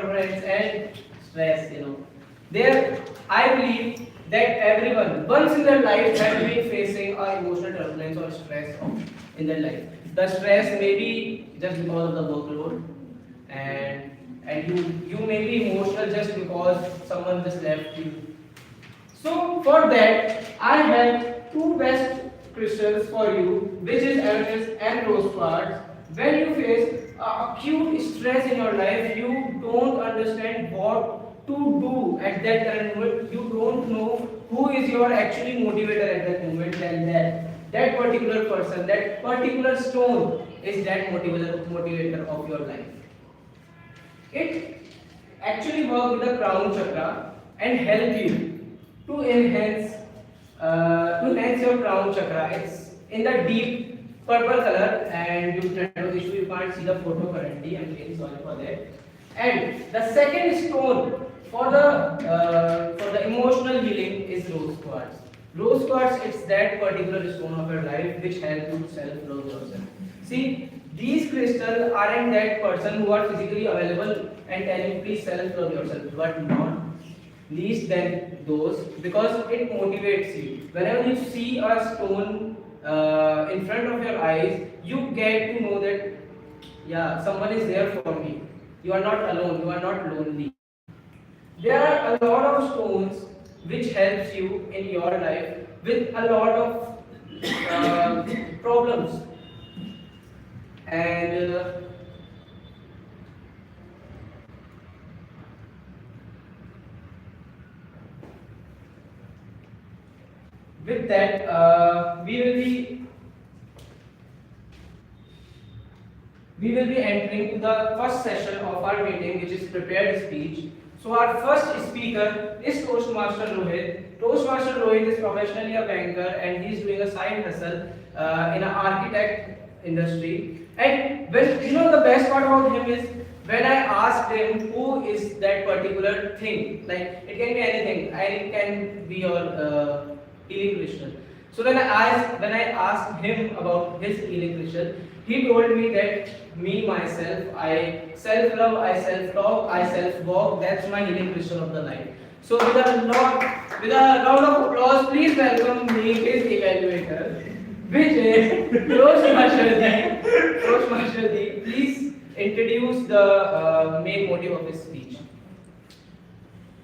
tolerance and stress. There, I believe that everyone once in their life has been facing a emotional turbulence or stress in their life. The stress may be just because of the workload, and you may be emotional just because someone just left you. So for that, I have two best crystals for you, which is amethyst and rose quartz. When you face acute stress in your life, you don't understand what to do at that current moment. You don't know who is your actually motivator at that moment, and that particular person, that particular stone is that motivator of your life. It actually works with the crown chakra and help you to enhance your crown chakra. It's in the deep purple color, and due to network issue you can't see the photo currently. I'm really sorry for that. And the second stone for the emotional healing is rose quartz. Rose quartz, it's that particular stone of your life which helps you self-love yourself. See, these crystals aren't that person who are physically available and tell you please self-love yourself, but not least than those, because it motivates you. Whenever you see a stone in front of your eyes, you get to know that yeah, someone is there for me. You are not alone. You are not lonely. There are a lot of stones which helps you in your life with a lot of problems, and with that we will be entering to the first session of our meeting, which is prepared speech. So our first speaker is Toastmaster Rohit. Toastmaster Rohit is professionally a banker, and he is doing a side hustle in an architect industry. And when the best part about him is when I asked him who is that particular thing, like it can be anything, it can be your healing crystal. So when I asked him about his healing crystal, he told me that me myself, I self love, I self talk, I self walk. That's my healing crystal of the life. So with a round of applause, please welcome me his evaluator, which is Toastmaster Deep. Toastmaster Deep, please introduce the main motive of his speech.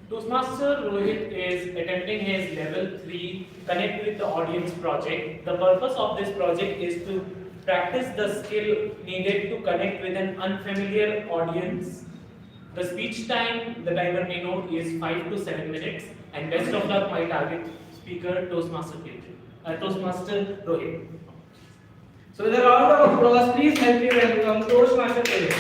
Toastmaster Rohit is attempting his level 3 Connect with the Audience project. The purpose of this project is to practice the skill needed to connect with an unfamiliar audience. The speech time, the timer may note, is 5 to 7 minutes. And best of luck, my target speaker, Toastmaster Rohit. So with a round of applause, please help me welcome Toastmaster Rohit.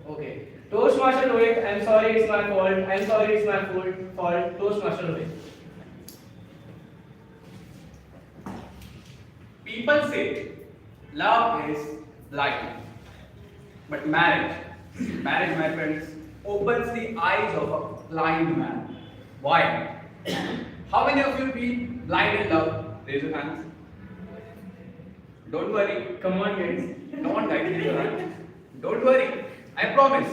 Okay. Toastmaster Rohit, I'm sorry it's my fault. I'm sorry it's my fault. Toastmaster Rohit. People say love is blind, but marriage, my friends, opens the eyes of a blind man. Why? How many of you feel blind in love? Raise your hands. Don't worry. Come on, guys. Come on, guys. Raise your hands. Don't worry. I promise.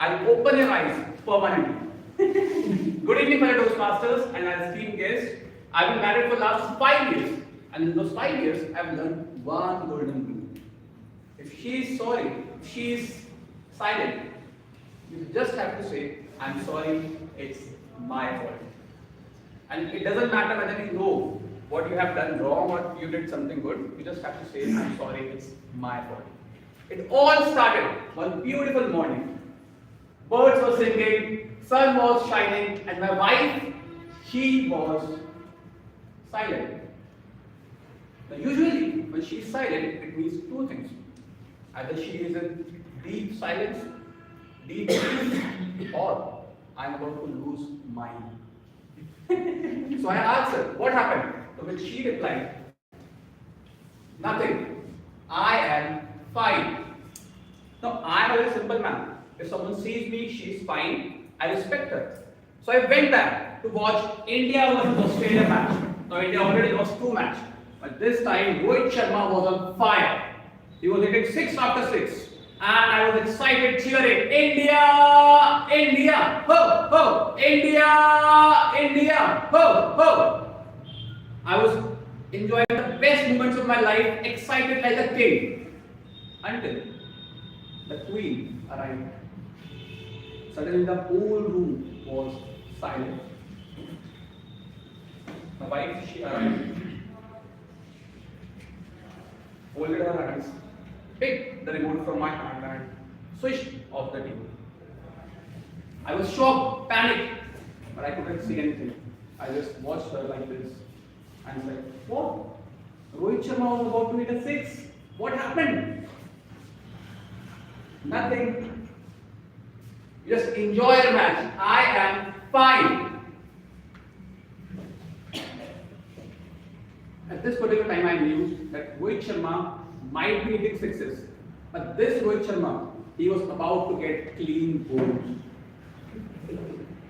I'll open your eyes permanently. Good evening, fellow Toastmasters and our esteemed guests. I've been married for the last 5 years, and in those 5 years, I've learned one golden rule. If she is sorry, if she is silent, you just have to say, I'm sorry, it's my fault. And it doesn't matter whether you know what you have done wrong or you did something good, you just have to say, I'm sorry, it's my fault. It all started one beautiful morning. Birds were singing, sun was shining, and my wife, she was silent. Now usually, when she is silent, it means two things. Either she is in deep silence, deep peace, or I am about to lose mine. So I asked her, what happened? To which she replied, nothing. I am fine. Now I am a very simple man. If someone sees me, she is fine, I respect her. So I went back to watch India versus Australia match. Now India already lost 2 matches. But this time, Rohit Sharma was on fire. He was hitting 6 after 6. And I was excited, cheering, India! India! Ho! Ho! India! India! Ho! Ho! I was enjoying the best moments of my life, excited like a king. Until the Queen arrived. Suddenly the whole room was silent. My wife, she arrived, folded her hands, picked the remote from my hand and switched off the TV. I was shocked, panicked, but I couldn't see anything. I just watched her like this and said, "What? Rohit Sharma was about to hit a 6. What happened?" Nothing. Just enjoy your match. I am fine. At this particular time, I knew that Rohit Sharma might be hitting 6s, but this Rohit Sharma, he was about to get clean bowls.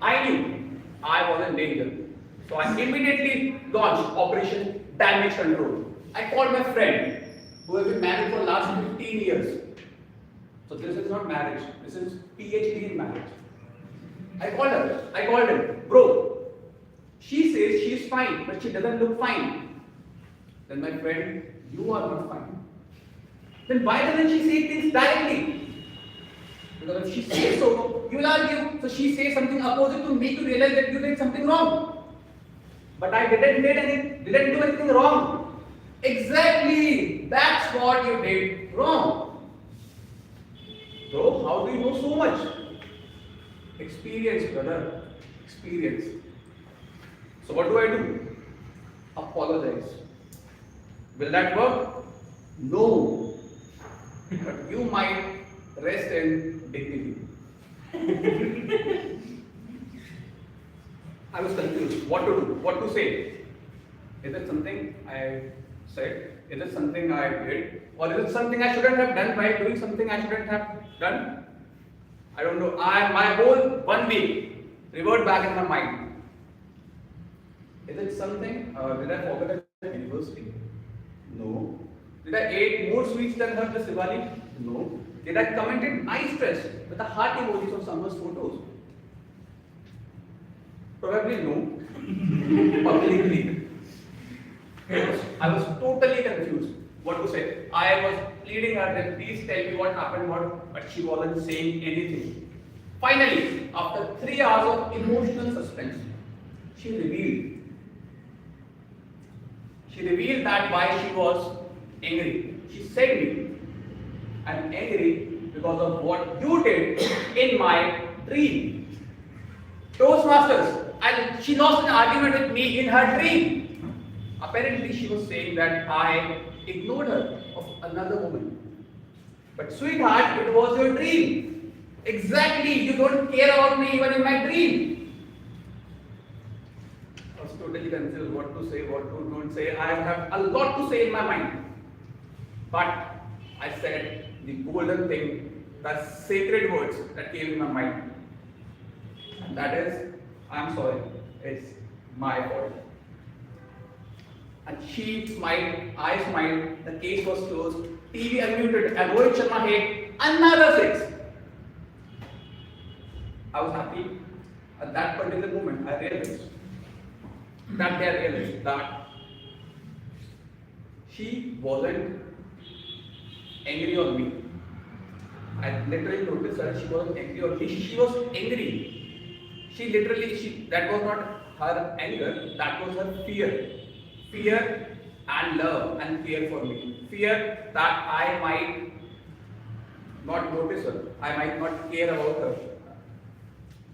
I knew I was in danger, so I immediately launched Operation Damage Control. I called my friend, who has been married for the last 15 years. So this is not marriage, this is PhD in marriage. I called him, bro, she says she's fine, but she doesn't look fine. Then my friend, you are not fine. Then why doesn't she say things directly? Because if she says so, you will argue. So she says something opposite to make you realize that you did something wrong. But I didn't do anything wrong. Exactly, that's what you did wrong. Bro, how do you know so much? Experience, brother. Experience. So what do? Apologize. Will that work? No. But you might rest in dignity. I was confused. What to do? What to say? Is it something I said? Is it something I did? Or is it something I shouldn't have done by doing something I shouldn't have done? I don't know. My whole 1 week revert back in my mind. Is it something? Did I forget the anniversary? No. Did I eat more sweets than her this Diwali? No. Did I commented nice dress with the heart emojis on someone's photos? Probably no. Publicly. I was totally confused what to say. I was pleading her that please tell me what happened, but she wasn't saying anything. Finally, after 3 hours of emotional suspense, she revealed that why she was angry. She said me, I'm angry because of what you did in my dream. Toastmasters, and she lost an argument with me in her dream. Apparently, she was saying that I ignored her of another woman. But sweetheart, it was your dream. Exactly, you don't care about me even in my dream. I was totally confused what to say, what to don't say. I have a lot to say in my mind. But I said the golden thing, the sacred words that came in my mind. And that is, I'm sorry, it's my fault. And she smiled, I smiled, the case was closed, TV unmuted, and Rohit Sharma hit another 6. I was happy. At that particular moment, I realized that she wasn't angry on me. I literally noticed that she wasn't angry on me. She was angry. That was not her anger, that was her fear. Fear and love and care for me. Fear that I might not notice her, I might not care about her.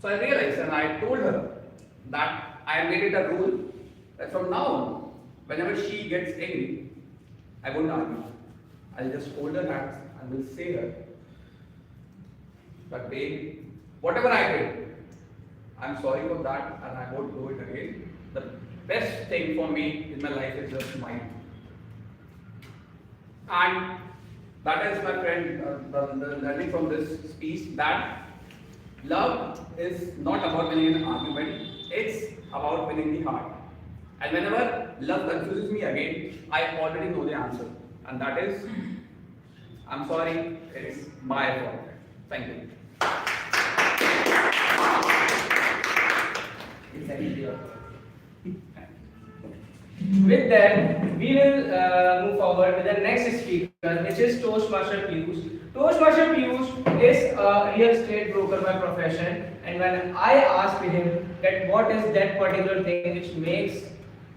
So I realized and I told her that I made it a rule that from now on, whenever she gets angry, I won't argue. I'll just hold her hands and will say her that babe, whatever I did, I'm sorry for that and I won't do it again. The best thing for me in my life is just mine. And that is, my friend, the learning from this speech, that love is not about winning an argument, it's about winning the heart. And whenever love confuses me again, I already know the answer. And that is, I'm sorry, it's my fault. Thank you. Exactly. With that, we will move forward with the next speaker, which is Toastmaster Piyush. Toastmaster Piyush is a real estate broker by profession, and when I asked him that what is that particular thing which makes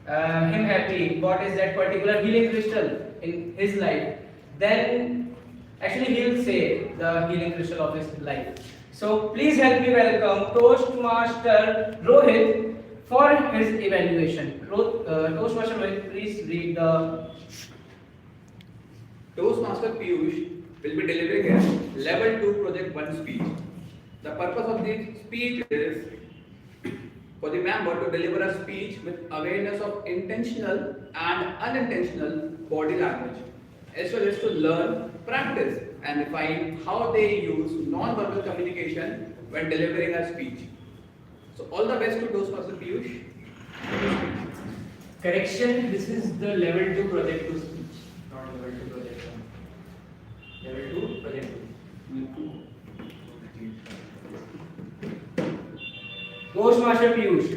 him happy, what is that particular healing crystal in his life, then actually he'll say the healing crystal of his life. So please help me welcome Toastmaster Rohit for his evaluation. Toastmaster Rohit, please read the. Toastmaster Piyush will be delivering a level 2 project 1 speech. The purpose of the speech is for the member to deliver a speech with awareness of intentional and unintentional body language, as well as to learn, practice, and refine how they use non-verbal communication when delivering a speech. So all the best to Toastmaster Piyush. Correction, this is the level 2 project 2 speech, not level 2 project 1. Level 2 project 2. Toastmaster Piyush.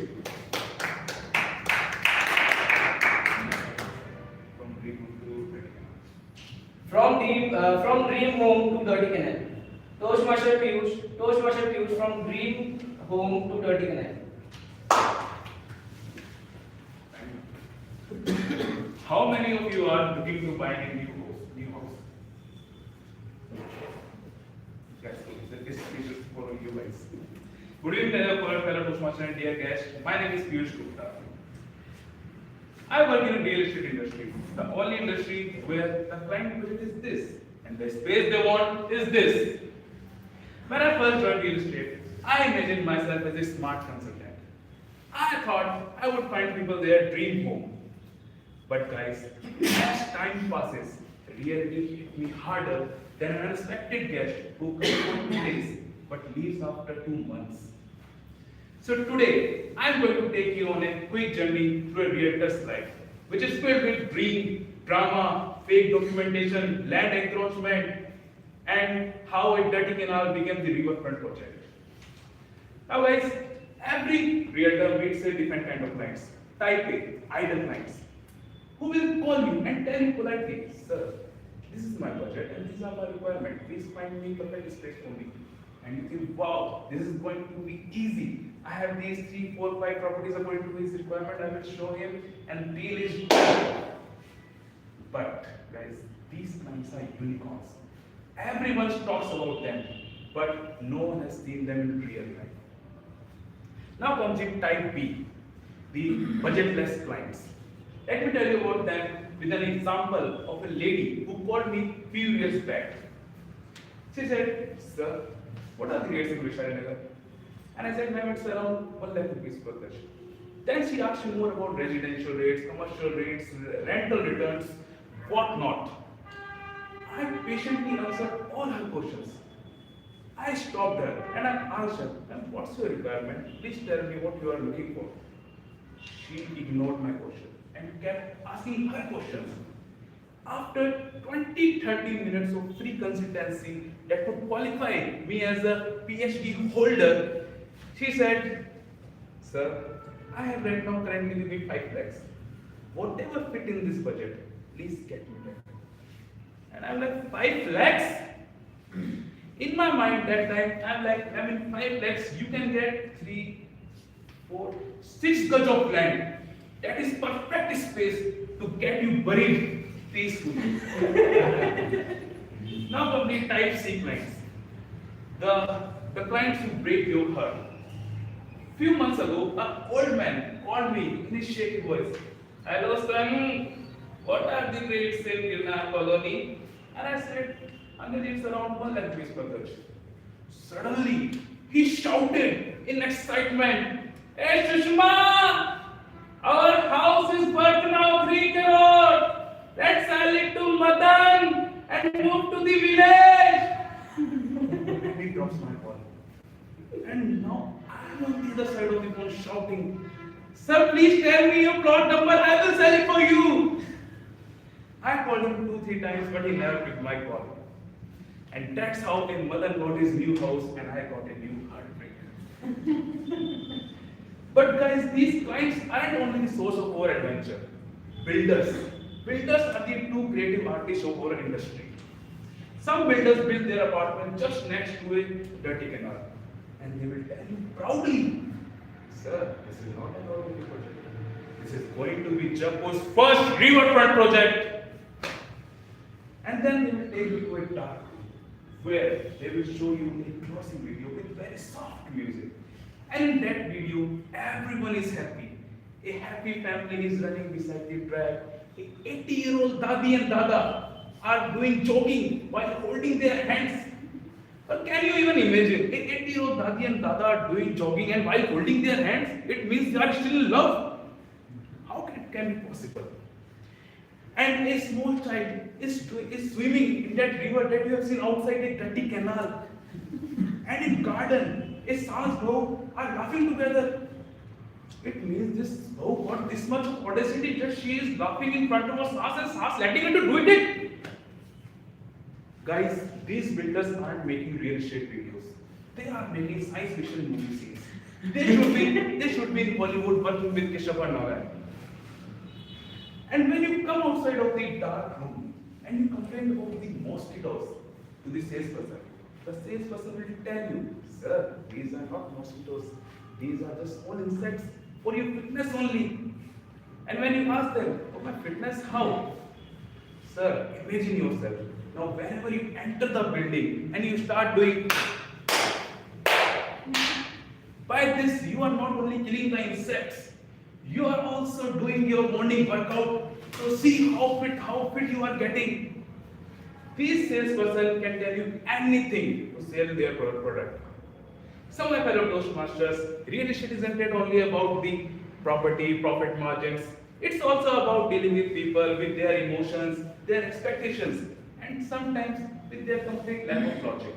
From dream home to dirty canal. Toastmaster Piyush from dream home to dirty canal. How many of you are looking to buy a new house? Yes, this is for you guys. Good evening, fellow Toastmaster and dear guests. My name is Piyush Gupta. I work in the real estate industry, the only industry where the client budget is this, and the space they want is this. When I first joined real estate, I imagined myself as a smart consultant. I thought I would find people their dream home. But guys, as time passes, reality hit me harder than an unexpected guest who comes for 2 days but leaves after 2 months. So today, I'm going to take you on a quick journey through a realtor's life, which is filled with dream, drama, fake documentation, land encroachment, and how a dirty canal became the riverfront project. Now guys, every realtor meets a different kind of clients. Type A, idle clients, who will call you and tell you politely, sir, this is my budget and these are my requirements. Please find me perfect space for me. And you think, wow, this is going to be easy. I have these 3, 4, 5 properties according to his requirement. I will show him and deal is. But guys, these clients are unicorns. Everyone talks about them, but no one has seen them in real life. Now comes in type B, the budgetless clients. Let me tell you about them with an example of a lady who called me few years back. She said, sir, what are the rates in Vishalinagar? And I said, ma'am, it's around 1 lakh rupees per gaj. Then she asked me more about residential rates, commercial rates, rental returns, whatnot. I patiently answered all her questions. I stopped her and I asked her, ma'am, what's your requirement? Please tell me what you are looking for. She ignored my question and kept asking her questions. After 20-30 minutes of free consultancy that would qualify me as a PhD holder, she said, sir, I have right now currently with me 5 lakhs. Whatever fit in this budget, please get me that. And I'm like, 5 lakhs? In my mind that time, I'm like, I mean, 5 lakhs, you can get 3, 4, 6 gaj of land. That is perfect space to get you buried peacefully. Now come the type C clients. The clients who break your heart. Few months ago, an old man called me in his shaky voice. Hello son, what are the rates in Girnar colony? And I said, Anil, it's around 1 lakh rupees per gaj. Suddenly, he shouted in excitement, hey Sushma, our house is worth now 3 crore. Let's sell it to Madan and move to the village. And he drops my call. And now I'm on the other side of the phone shouting, Sir, please tell me your plot number. I will sell it for you. I called him 2, 3 times, but he never picked my call. And that's how my mother got his new house and I got a new heartbreaker. But guys, these clients aren't only the source of our adventure. Builders. Builders are the two creative artists of our industry. Some builders build their apartment just next to a dirty canal. And they will tell you proudly, sir, this is not an ordinary project. This is going to be Jaipur's first riverfront project. And then they will take you to a dark room where they will show you a glossy video with very soft music. And in that video, everyone is happy. A happy family is running beside the track. A 80-year-old Dadi and Dada are doing jogging while holding their hands. But can you even imagine? A 80-year-old Dadi and Dada are doing jogging and while holding their hands, it means they are still in love. How can it be possible? And a small child is swimming in that river that you have seen outside a dirty canal. And in garden, a Sans bro are laughing together. It means this bro got this much of audacity that she is laughing in front of a Sans and Sans letting her to do it. Guys, these builders aren't making real estate videos. They are making science fiction movie scenes. They should be in Bollywood working with Kishore Nolan. And when you come outside of the dark room and you complain about the mosquitoes to the salesperson will tell you, sir, these are not mosquitoes. These are just small insects for your fitness only. And when you ask them, for my fitness, how? Sir, imagine yourself. Now, whenever you enter the building and you start doing, by this, you are not only killing the insects, you are also doing your morning workout to see how fit you are getting. These salesperson can tell you anything to sell their product. So my fellow Toastmasters, real estate isn't only about the property, profit margins. It's also about dealing with people, with their emotions, their expectations, and sometimes with their complete lack of logic.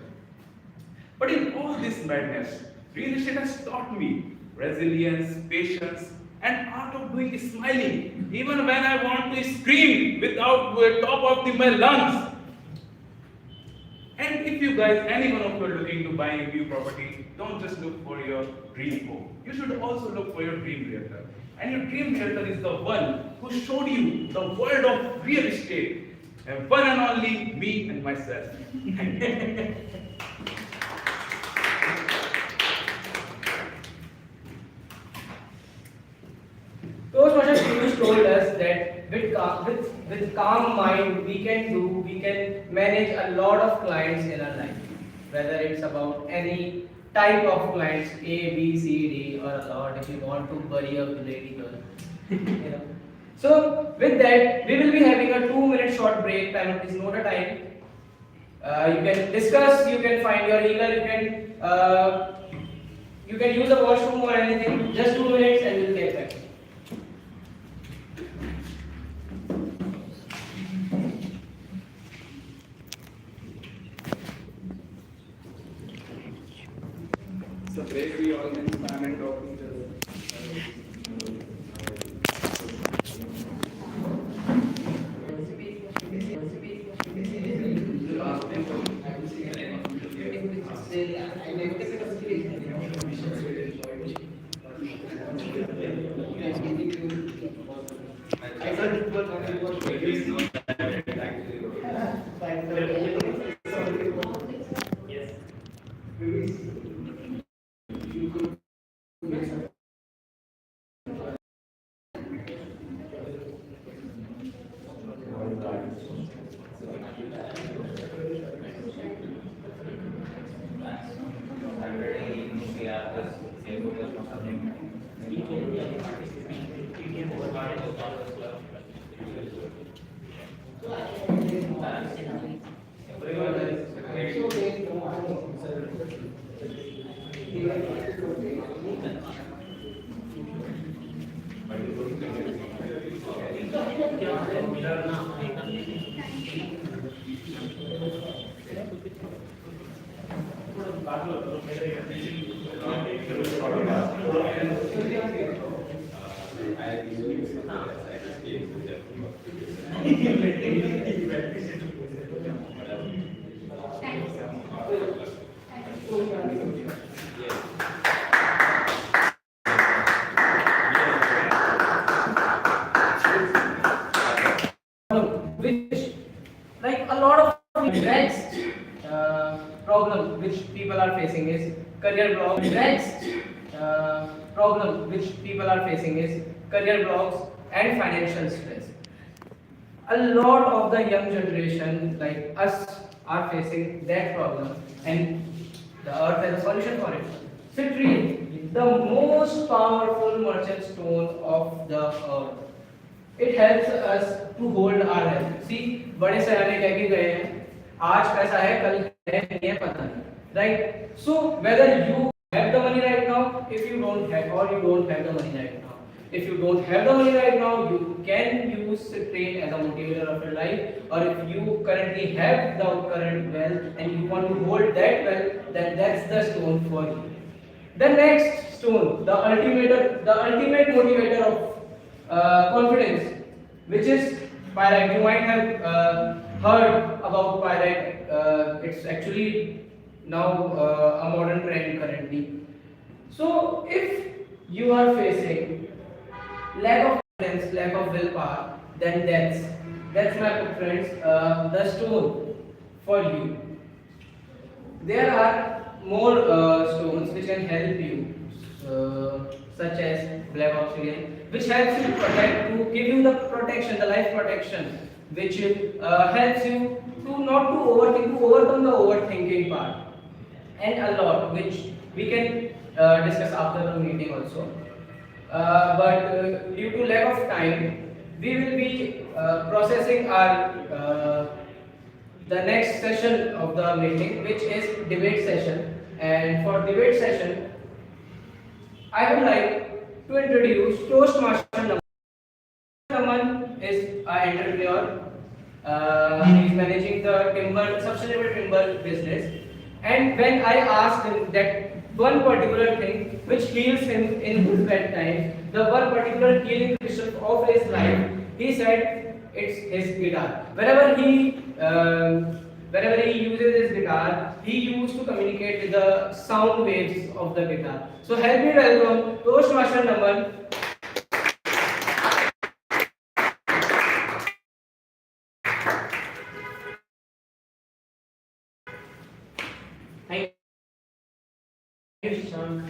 But in all this madness, real estate has taught me resilience, patience, and art of doing smiling, even when I want to scream without top of my lungs. And if you guys, any one of you are looking to buy a new property, don't just look for your dream home. You should also look for your dream realtor. And your dream realtor is the one who showed you the world of real estate. And one and only me and myself. Thank you. Toastmasters Piyush told us that with calm mind we can manage a lot of clients in our life, whether it's about any type of clients, A, B, C, D, or a lot if you want to bury a lady girl. You know. So with that, we will be having a 2-minute short break. Time is not a time. You can discuss, you can find your healer, you can use a washroom or anything. Just 2 minutes and we'll get back. It's a break we all can stand and talk to each other. like a lot of next problem which people are facing is career blocks. Next problem which people are facing is career blocks and financial stress. A lot of the young generation like us are facing that problem, and the earth has a solution for it. Citrine, the most powerful merchant stone of the earth. It helps us to hold our health. See, बड़े सयाने कह के गए हैं, आज पैसा है कल है नहीं है पता नहीं, right? So whether you have the money right now, if you don't have, or you don't have the money right now. If you don't have the money right now, you can use trade as a motivator of your life. Or if you currently have the current wealth and you want to hold that wealth, then that's the stone for you. The next stone, the ultimate motivator of confidence, which is pyrite. You might have heard about pyrite. It's actually now a modern trend currently. So if you are facing lack of confidence, lack of willpower, then that's my friends the stone for you. There are more stones which can help you, such as black obsidian, which helps you protect, to give you the protection, the life protection, which helps you to not to overthink, to overcome the overthinking part, and a lot which we can discuss after the meeting also. But due to lack of time, we will be processing our the next session of the meeting, which is debate session. And for debate session, I would like to introduce Toastmaster Naman is an entrepreneur. He is managing the sustainable timber business. And when I asked him that one particular thing which heals him in his bad time, the one particular healing crystal of his life, he said it's his guitar. Wherever he uses his guitar, he used to communicate with the sound waves of the guitar. So help me welcome Toastmaster Naman. Thank you, Shank.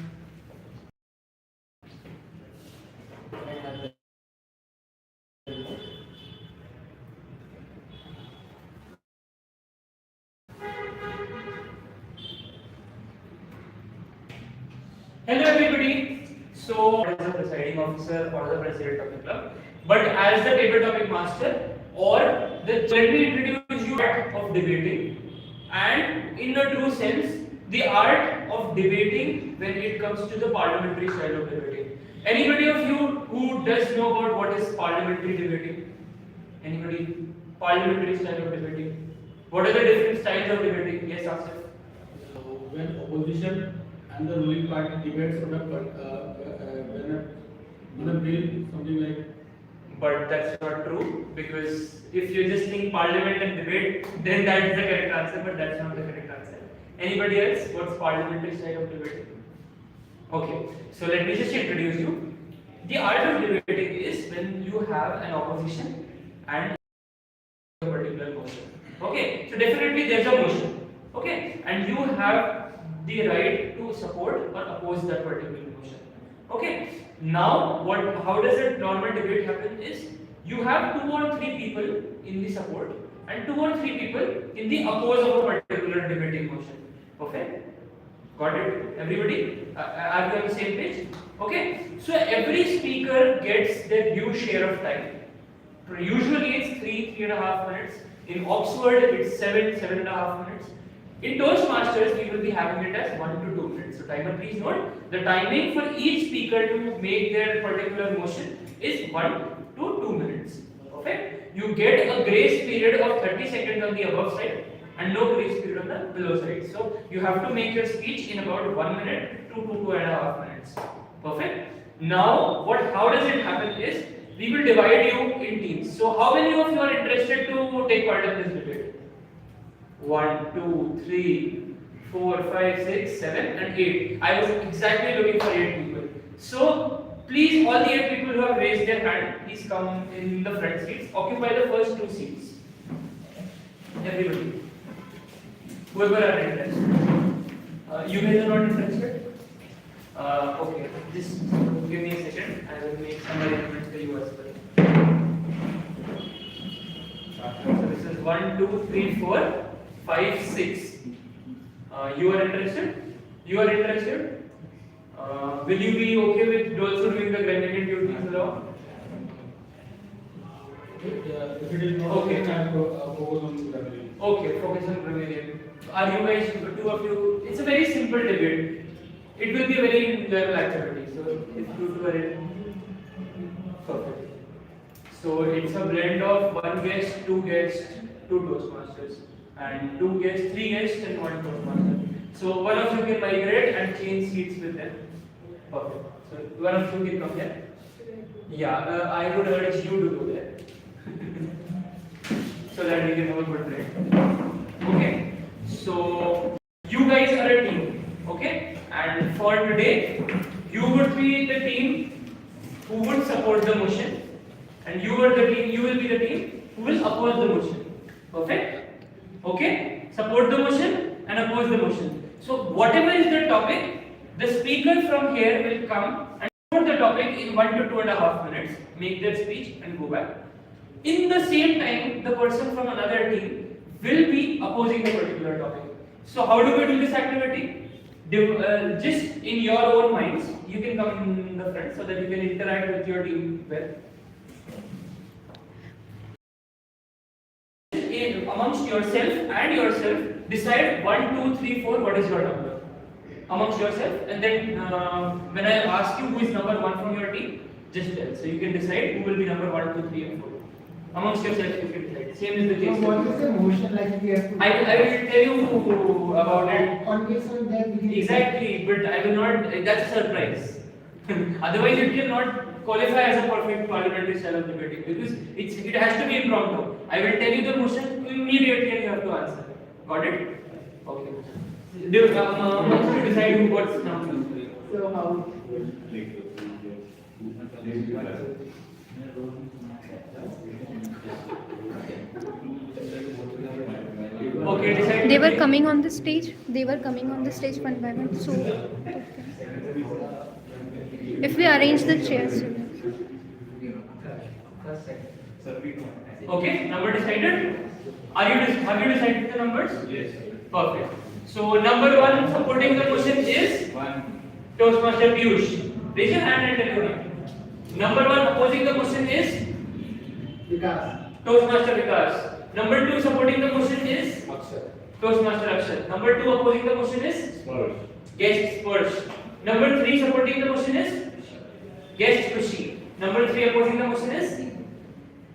Hello everybody. So, as the presiding officer or the president of the club, but as the table topic master, or let me introduce you art of debating, and in a true sense, the art of debating when it comes to the parliamentary style of debating. Anybody of you who does know about what is parliamentary debating? Anybody? Parliamentary style of debating. What are the different styles of debating? Yes, Asif. So when opposition and the ruling party debates on a bill, something like. But that's not true, because if you just think parliament and debate, then that is the correct answer, but that's not the correct answer. Anybody else? What's parliamentary style of debating? Okay, so let me just introduce you. The art of debating is when you have an opposition and a particular motion. Okay, so definitely there's a motion. Okay, and you have the right to support or oppose that particular motion. Okay, now how does a normal debate happen is you have 2 or 3 people in the support and 2 or 3 people in the oppose of a particular debating motion. Okay, got it? Everybody, are we on the same page? Okay, so every speaker gets their due share of time. Usually it's 3.5 minutes. In Oxford, it's 7.5 minutes. In Toastmasters, we will be having it as 1 to 2 minutes. So timer, please note, the timing for each speaker to make their particular motion is 1 to 2 minutes. Perfect? You get a grace period of 30 seconds on the above side and no grace period on the below side. So you have to make your speech in about 1 minute to 2.5 minutes. Perfect? Now, how does it happen is, we will divide you in teams. So how many of you are interested to take part in this debate? 1, 2, 3, 4, 5, 6, 7 and 8. I was exactly looking for 8 people. So please, all the 8 people who have raised their hand, please come in the front seats. Occupy the first 2 seats. Whoever are interested. You guys are not interested? Okay, just give me a second. I will make some arrangements for you as well. So this is 1, 2, 3, 4, 5, 6. You are interested? You are interested? Will you be okay with also doing the grenadier duties along? If it is not, Okay. then I focus on gravity. Okay, focus on grenadier. Are you guys, two of you? It's a very simple debate. It will be a very level activity. So if you two are in, perfect. So it's a blend of 1 guest, 2 guests, 2 Toastmasters, and 2 guests, 3 guests, and 1 Toastmaster. So one of you can migrate and change seats with them. Perfect. So one of you can come here. Yeah, I would urge you to go there. So that we can have a good break. Okay. So you guys are a team. Okay. And for today, you would be the team who would support the motion, and you are the team. You will be the team who will oppose the motion. Perfect. Okay. Support the motion and oppose the motion. So whatever is the topic, the speaker from here will come and support the topic in 1 to 2.5 minutes, make their speech and go back. In the same time, the person from another team will be opposing the particular topic. So how do we do this activity? Just in your own minds, you can come in the front so that you can interact with your team well. Amongst yourself and yourself, decide 1, 2, 3, 4. What is your number? Amongst yourself, and then when I ask you who is number 1 from your team, just tell. So you can decide who will be number 1, 2, 3, and 4. Amongst yourself, you can decide. Same is the case. So what is the motion like we have to? I will tell you about it. On case of that we can. Exactly, but I will not. That's a surprise. Otherwise, it cannot qualify as a perfect parliamentary style of debating because it has to be impromptu. I will tell you the motion immediately and you have to answer. Got it? Okay. Once you decide who what's number. So how? Okay, decide. They were coming on the stage. They were coming on the stage one by one. So, okay. If we arrange the chairs. Okay, number decided. Have you decided the numbers? Yes. Perfect. So number 1 supporting the motion is Toastmaster Piyush. Raise your hand and tell your name. Number 1 opposing the motion is Vikas. Toastmaster Vikas. Number 2 supporting the motion is Toastmaster Akshat. Number 2 opposing the motion is Guest Spursh. Number 3 supporting the motion is Guest Khushi. Number 3 opposing the motion is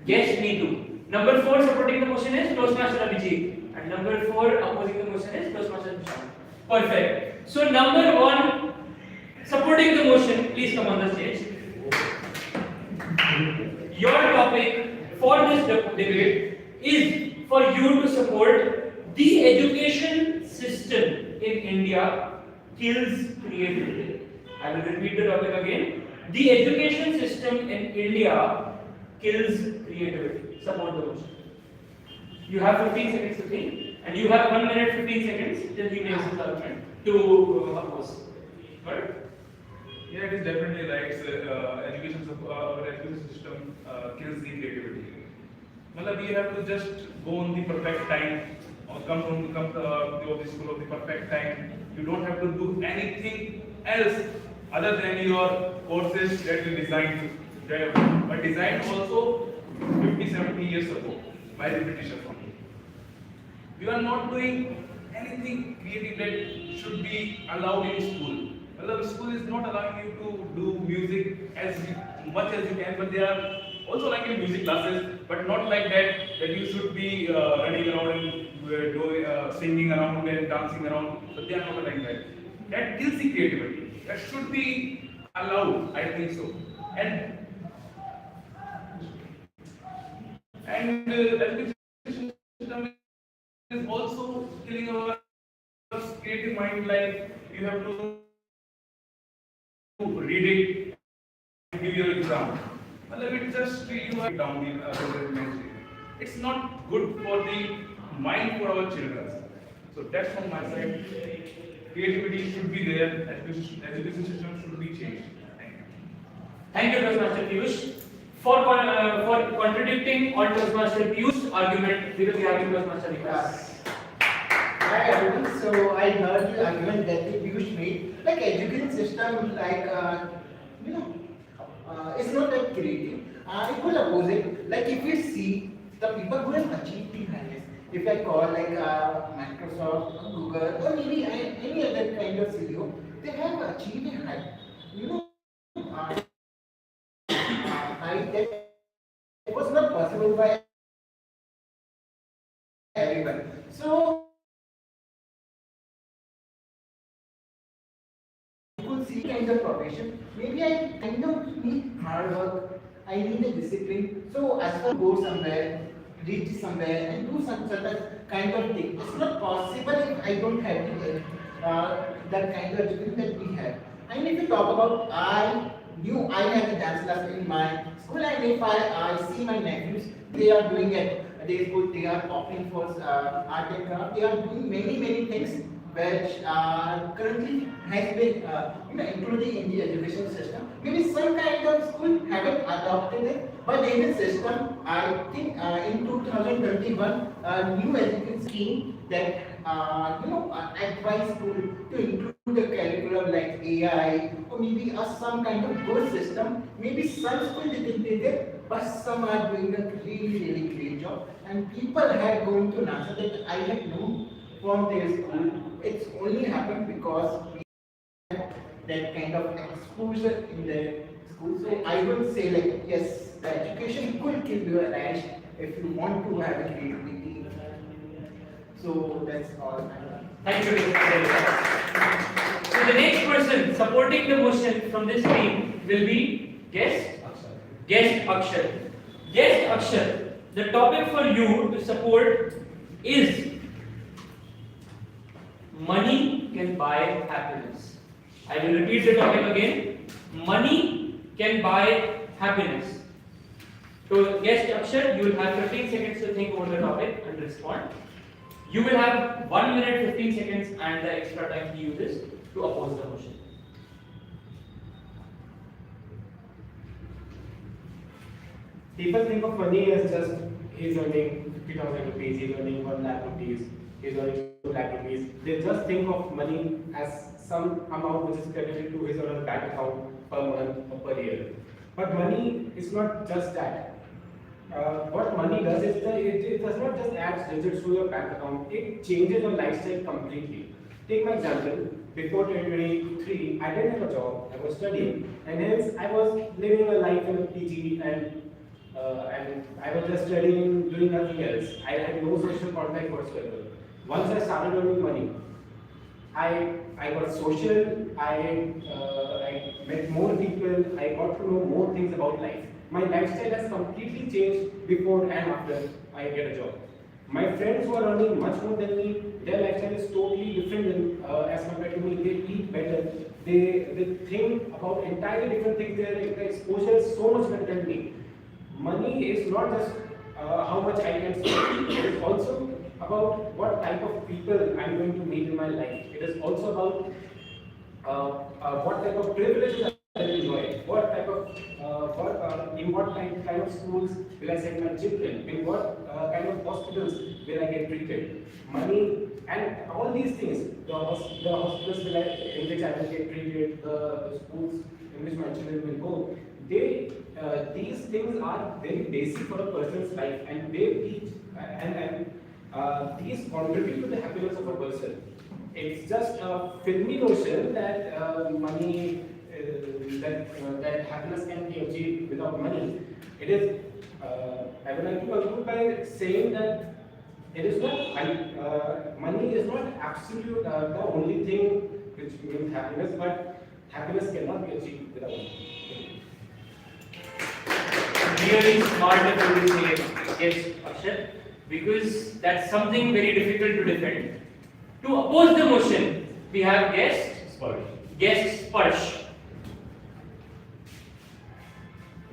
Guest Neetu. Number 4 supporting the motion is Toastmaster Abhijit. And number 4 opposing the motion is Toastmaster Vishal. Perfect. So number 1 supporting the motion, please come on the stage. Your topic for this debate is for you to support the education system in India kills creativity. I will repeat the topic again. The education system in India kills creativity. Support the motion. You have 15 seconds to think, and you have 1 minute 15 seconds till he makes his argument to oppose. Got it? Yeah, it is definitely right. Our education system kills the creativity. We have to just go on the perfect time, or come to the school of the perfect time. You don't have to do anything else other than your courses that you designed, but designed also 50-70 years ago by the Britishers only. We are not doing anything creative that should be allowed in school. Well, school is not allowing you to do music as much as you can, but they are also like in music classes, but not like that you should be running around and singing around and dancing around. But they are not like that. That kills the creativity. That should be allowed, I think so. And education system is also killing our creative mind. Like you have to read it and give your exam. Well, it just you have down the it's not good for the mind for our children. So that's from my side. Creativity should be there. Education system should be changed. Thank you. Thank you, Toastmaster Piyush. For contradicting on Toastmaster Piyush's argument, we will be having Toastmaster Vikas. Hi everyone. So I heard the argument that the Piyush made. Like education system, you know, it's not that creative. It will oppose it. Like if you see the people who have achieved the highest, if I call like Microsoft, or Google, or maybe any other kind of CEO, they have achieved a high. You know, height that was not possible by everyone. So you could see kind of profession. Maybe I kind of need hard work. I need a discipline. So as far go somewhere, reach somewhere, and do some certain kind of thing. It's not possible if I don't have that kind of education that we have. And if you talk about I had a dance class in my school, and if I see my nephews, they are doing it. They school, they are opting for art and craft. They are doing many things which currently has been included in the education system. Maybe some kind of school haven't adopted it, but in the system, I think in 2021, a new education scheme that advise school to include the curriculum like AI or maybe some kind of good system. Maybe some schools did it, but some are doing a really great job. And people have gone to NASA that I have known from their school. It's only happened because we had that kind of exposure in the school. So I would say like yes, the education could give you a edge if you want to have a creativity. So that's all. Thank you, Mr. Vikas. So the next person supporting the motion from this team will be guest Akshay. Guest Akshay, the topic for you to support is money can buy happiness. I will repeat the topic again. Money can buy happiness. So guest Akshay, you will have 15 seconds to think over the topic and respond. You will have 1 minute 15 seconds and the extra time he uses to oppose the motion. People think of money as just he's earning 50,000 rupees, he's earning 1 lakh rupees, he's earning 2 lakh rupees. They just think of money as some amount which is credited to his or her bank account per month or per year. But money is not just that. What money does is it does not just add digits to your bank account, it changes your lifestyle completely. Take my example, before 2023, I didn't have a job, I was studying, and hence I was living a life in a PG and I was just studying, doing nothing else. I had no social contact whatsoever. Once I started earning money, I got social, I met more people, I got to know more things about life. My lifestyle has completely changed before and after I get a job. My friends who are earning much more than me, their lifestyle is totally different as compared to me. They eat better, they think about entirely different things, their exposure is so much better than me. Money is not just how much I can spend, it is also about what type of people I'm going to meet in my life. It is also about what type of privileges I will enjoy, what type of in what kind of schools will I send my children, in what kind of hospitals will I get treated. Money and all these things, the hospitals in which I will get treated, the schools in which my children will go, these things are very basic for a person's life, and they teach these contribute to the happiness of a person. It's just a filmy notion that money, that happiness can be achieved without money. It is. I would like to conclude by saying that it is not. Money is not absolute the only thing which means happiness, but happiness cannot be achieved without money. Really smart of you to say yes, Akshay, because that's something very difficult to defend. To oppose the motion, we have guest Sparsh.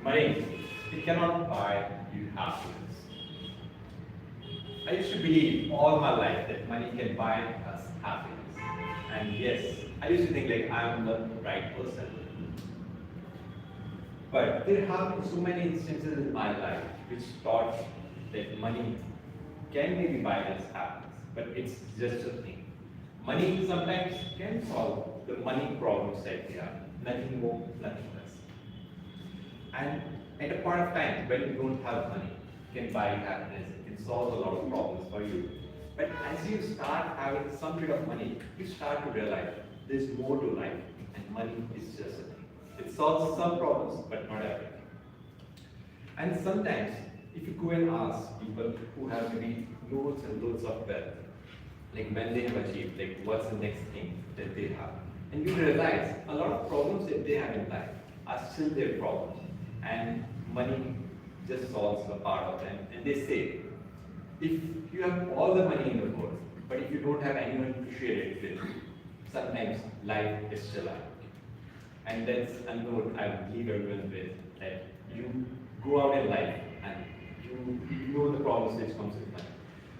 Money, it cannot buy you happiness. I used to believe all my life that money can buy us happiness. And yes, I used to think like I'm the right person. But there have been so many instances in my life which taught that money can maybe buy us happiness, but it's just a thing. Money sometimes can solve the money problems that we have. Nothing more, nothing less. And at a point of time when you don't have money, it can buy happiness, it can solve a lot of problems for you. But as you start having some bit of money, you start to realize there's more to life, and money is just a thing. It solves some problems, but not everything. And sometimes, if you go and ask people who have maybe loads and loads of wealth, like when they have achieved, like what's the next thing that they have, and you realize a lot of problems that they have in life are still their problems, and money just solves a part of them. And they say, if you have all the money in the world, but if you don't have anyone to share it with, sometimes life is still life. And that's a note I would leave everyone with, that you go out in life and you know the problems which comes with money.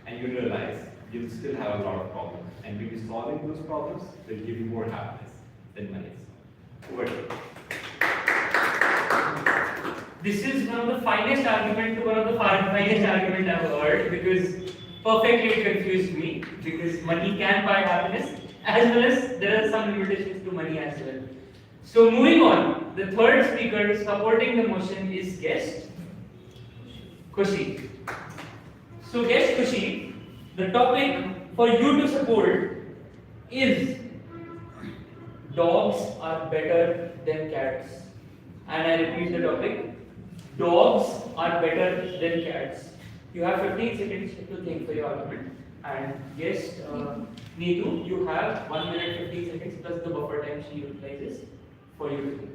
And you realize you'll still have a lot of problems. And maybe solving those problems will give you more happiness than money itself. Over to you. This is one of the finest argument to one of the finest argument I've heard, because perfectly it confused me, because money can buy happiness as well as there are some limitations to money as well. So moving on, the third speaker supporting the motion is guest Khushi. So guest Khushi, the topic for you to support is dogs are better than cats. And I repeat the topic, dogs are better than cats. You have 15 seconds to think for your argument. And guest Neetu, you have 1 minute 15 seconds plus the buffer time she utilizes for you to think.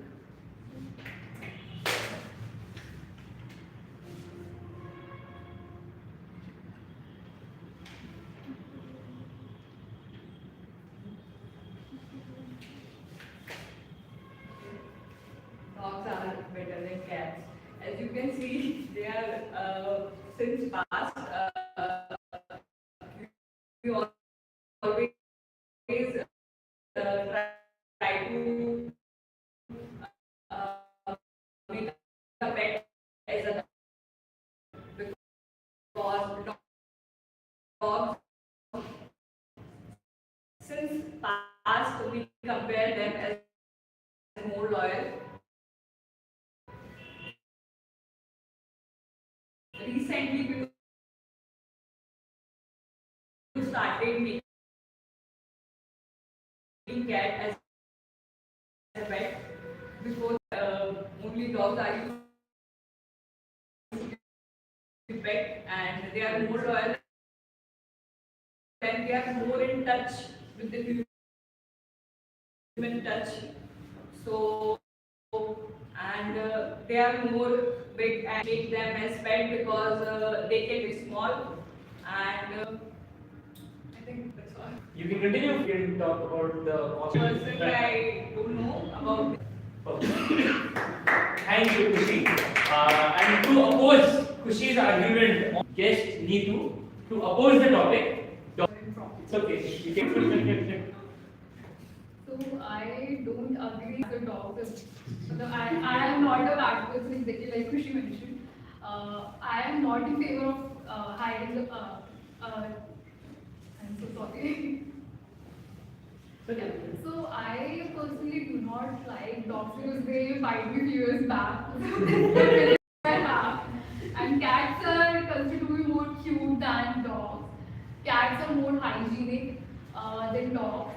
Dogs are better than cats. As you can see, they are since past. We always try to make a pet as a because dogs since past we compare them as more loyal. Recently, we started making cat as a pet. Before, only dogs are used to pet, and they are more loyal and they are more in touch with the human touch. So, and they are more big and make them as pet because they can be small and I think that's all. You can continue, you can talk about the Personally, I don't know about Thank you, Khushi. And to oppose Khushi's argument on guest Neetu, to oppose the topic, it's okay. You can So I don't agree with the dogs. I am not a bad person exactly like Khushi mentioned. I am not in favor of hiring the. I'm so sorry. So I personally do not like dogs because they bite me few years back. And cats are considered to be more cute than dogs. Cats are more hygienic than dogs.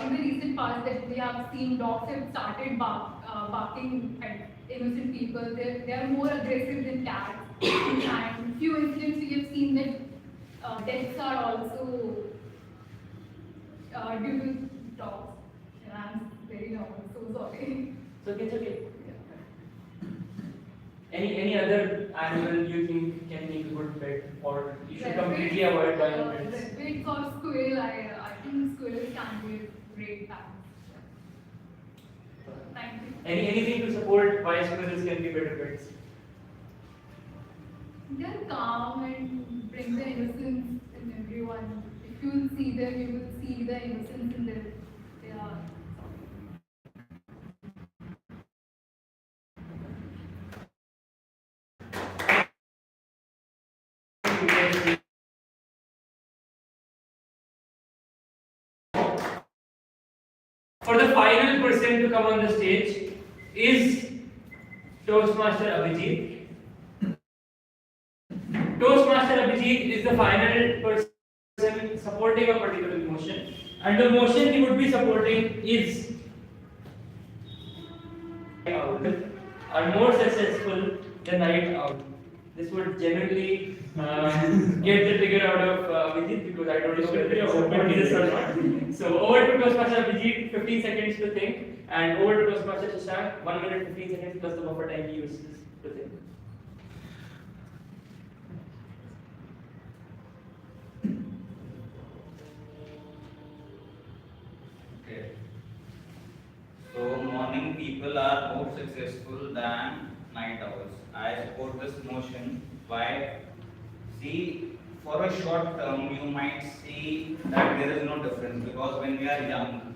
In the recent past that we have seen, dogs have started barking at innocent people. They are more aggressive than cats. And few incidents we have seen that deaths are also due to dogs. And I'm very nervous, so sorry. It's okay. Any other animal you think can make a good pet, or you should completely avoid buying pets? Rabbits or squirrel, I think squirrels can be a great pet. Thank you. Anything to support why squirrels can be better pets? They're calm and them, you will see the innocence in them. They are. For the final person to come on the stage is Toastmaster Abhijit. Toastmaster Abhijit is the final person supporting a particular motion, and the motion he would be supporting is are more successful than night out. This would generally get the figure out of Abhijit, because I don't know whether it's open this or not. So over to Toastmaster Abhijit, 15 seconds to think, and over to Toastmaster Shashank, 1 minute 15 seconds plus the buffer time he uses to think. Okay. So morning people are more successful than night owls. I support this motion. Why? See, for a short term, you might see that there is no difference, because when we are young,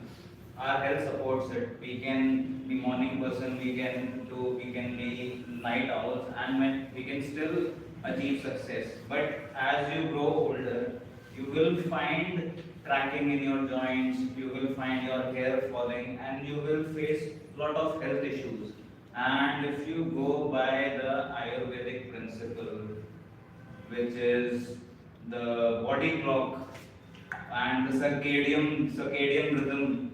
our health supports it. We can be morning person, we can be night owls, and we can still achieve success. But as you grow older, you will find cracking in your joints, you will find your hair falling, and you will face lot of health issues. And if you go by the Ayurvedic principle, which is the body clock and the circadian rhythm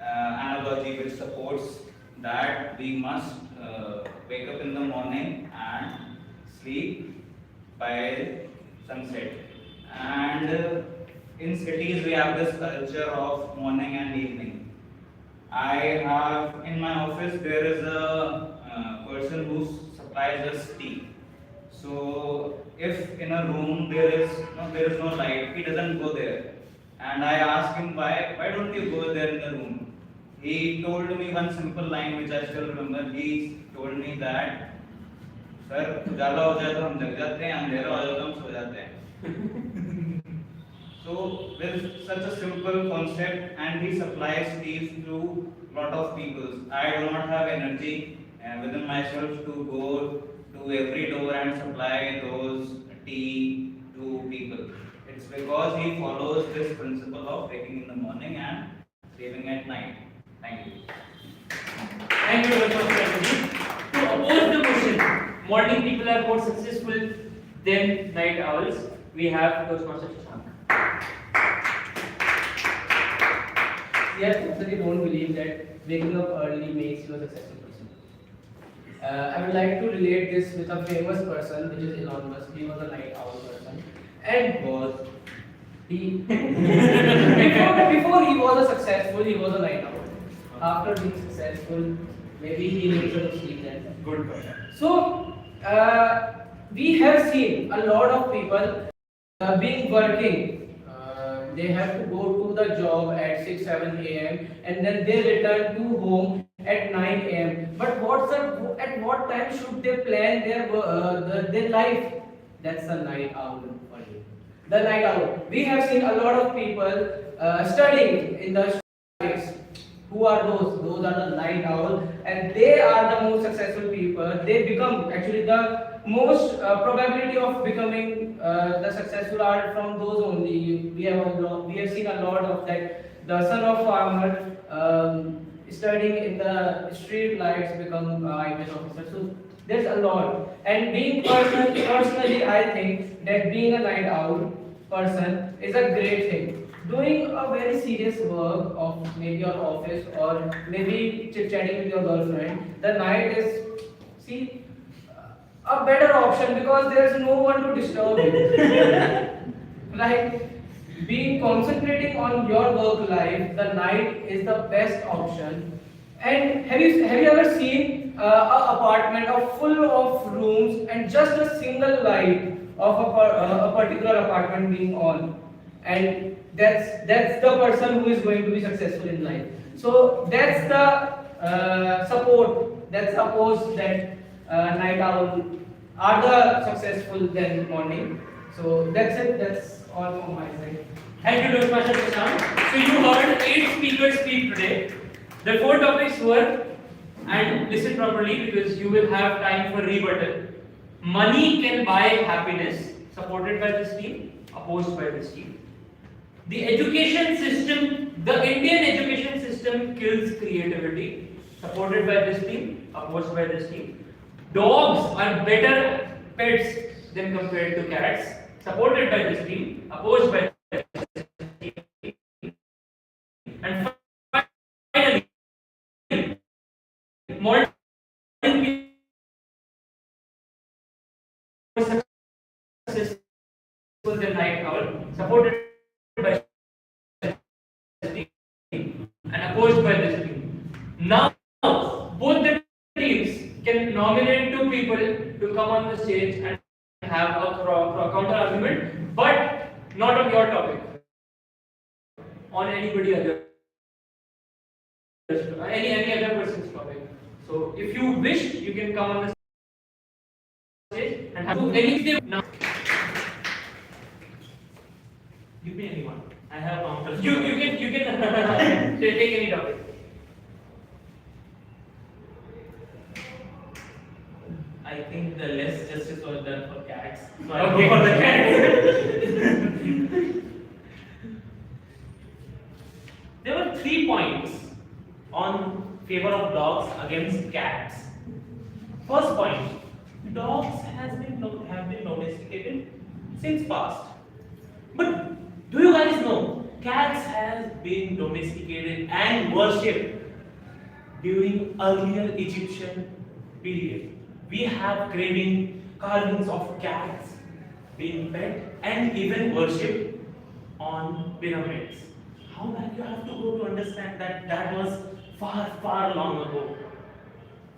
analogy, which supports that we must wake up in the morning and sleep by sunset. And in cities we have this culture of morning and evening. I have in my office there is a person who supplies us tea. So if in a room there is no light, he doesn't go there. And I asked him why don't you go there in the room? He told me one simple line which I still remember. He told me that, sir, उजाला हो जाए तो हम जग जाते हैं, अंधेरा हो जाए तो हम सो जाते हैं. So there is such a simple concept, and he supplies tea to lot of people. I do not have energy within myself to go to every door and supply those tea to people. It's because he follows this principle of waking in the morning and sleeping at night. Thank you. Thank you very much, Abhijit. To oppose the motion, morning people are more successful than night owls, we have Toastmaster Shashank. Yes, absolutely don't believe that waking up early makes you a successful person. I would like to relate this with a famous person, which is Elon Musk. He was a night owl person, and was he before he was a successful, he was a night owl. After being successful, maybe he needs to sleep then. Good question. So we have seen a lot of people being working. They have to go to the job at 6-7 a.m. and then they return to home at 9 a.m. But at what time should they plan their life? That's a night owl for you. The night owl. We have seen a lot of people studying in the streets. Who are those? Those are the night owl, and they are the most successful people. They become actually the most probability of becoming the successful are from those only. We have seen a lot of that. The son of farmer studying in the street lights become IPS officer. So there's a lot. And being personally, I think that being a night owl person is a great thing. Doing a very serious work of maybe your office or maybe chit-chatting with your girlfriend, the night is, see, a better option because there's no one to disturb you. Like being concentrating on your work life, the night is the best option. And have you ever seen an apartment full of rooms and just a single light of a particular apartment being on? And that's the person who is going to be successful in life. So that's the support that suppose that night owl are the successful than morning. So that's it. That's all from my side. Thank you, Toastmaster Prashant. So you heard 8 speakers speak today. The 4 topics were, and listen properly because you will have time for rebuttal. Money can buy happiness, supported by this team, opposed by this team. The education system, the Indian education system kills creativity, supported by this team, opposed by this team. Dogs are better pets than compared to cats, supported by this team, opposed by this team. And finally, morning people are successful than night owl, supported by this team and opposed by this team. Now, both the teams can nominate 2 people to come on the stage and have a counter argument, but not on your topic, on anybody other, any other person's topic. So, if you wish, you can come on the stage and have anything now. Give me anyone. I have counters. You can take any topic. I think the less justice was done for cats. So I Okay. go for the cats. There were 3 points on favor of dogs against cats. First point, dogs have been domesticated since past. But do you guys know cats has been domesticated and worshipped during earlier Egyptian period? We have carvings of cats being fed and even worshipped on pyramids. How back you have to go to understand that that was far, far long ago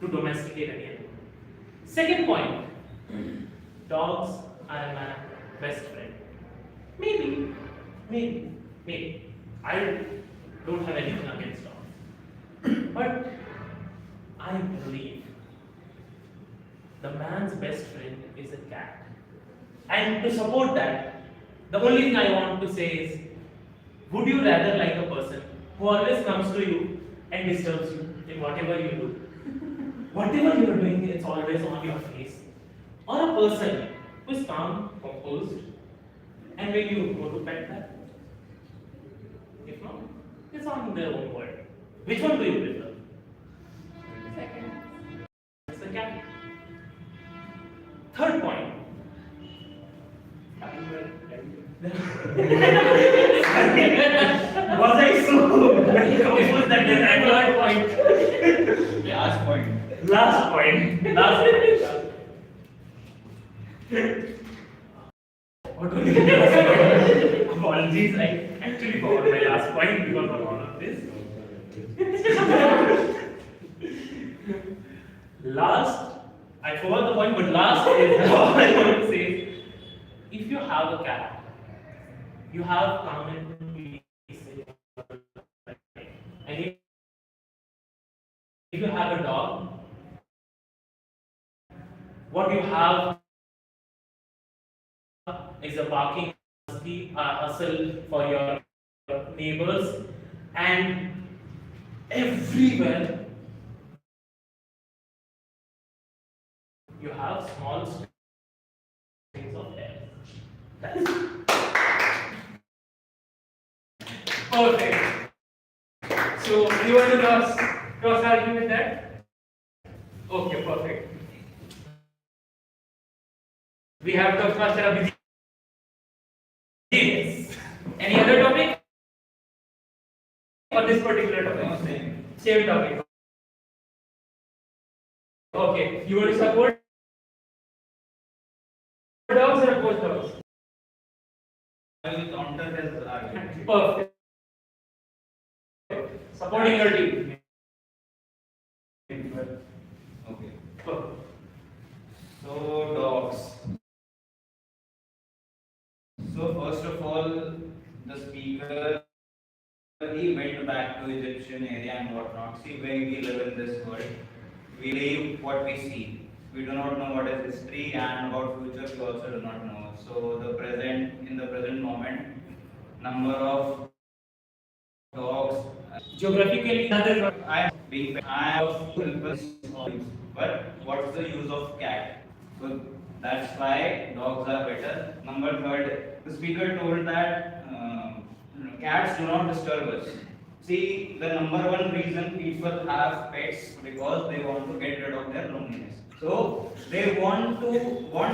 to domesticate an animal. Second point, dogs are my best friend. Maybe. I don't have anything against dogs. But I believe the man's best friend is a cat. And to support that, the only thing I want to say is, would you rather like a person who always comes to you and disturbs you in whatever you do? Whatever you are doing, it's always on your face. Or a person who is calm, composed, and when you go to pet that, if not, it's on their own world. Which one do you prefer? Second. It's the cat. Third point. Was I so confused that the third point? Last point. Last point. Last point. What was the last point? Apologies, I actually forgot my last point because of all of this. Last, I forgot the point, but last is all I want to say is, if you have a cat, you have calm and peace in your life. And if you have a dog, what you have is a barking hustle for your neighbors, and everywhere you have small strings of hair. That's perfect. So you want to cross argue with that? Okay, perfect. We have Toastmaster Abhijit. Yes. Any other topic? Or this particular topic? Same topic. Okay. You want to support dogs or oppose dogs? I will counter his argument. Perfect. Supporting your team. Okay. Perfect. So dogs. So first of all, the speaker he went back to Egyptian area and whatnot. See, when we live in this world, we believe what we see. We do not know what is history, and about future we also do not know. So in the present moment, number number of dogs. Geographically, another. I have but what's the use of cat? So that's why dogs are better. Number third, the speaker told that cats do not disturb us. See, the number one reason people have pets because they want to get rid of their loneliness. So they want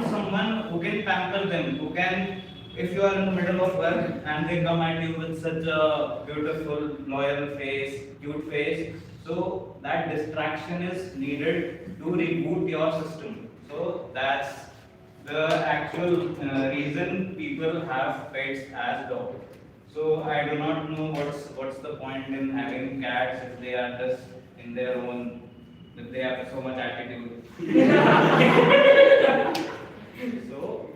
someone who can pamper them, who can, if you are in the middle of work and they come at you with such a beautiful, loyal face, cute face, so that distraction is needed to reboot your system. So that's the actual reason people have pets as dogs. So I do not know what's the point in having cats if they are just in their own, if they have so much attitude. So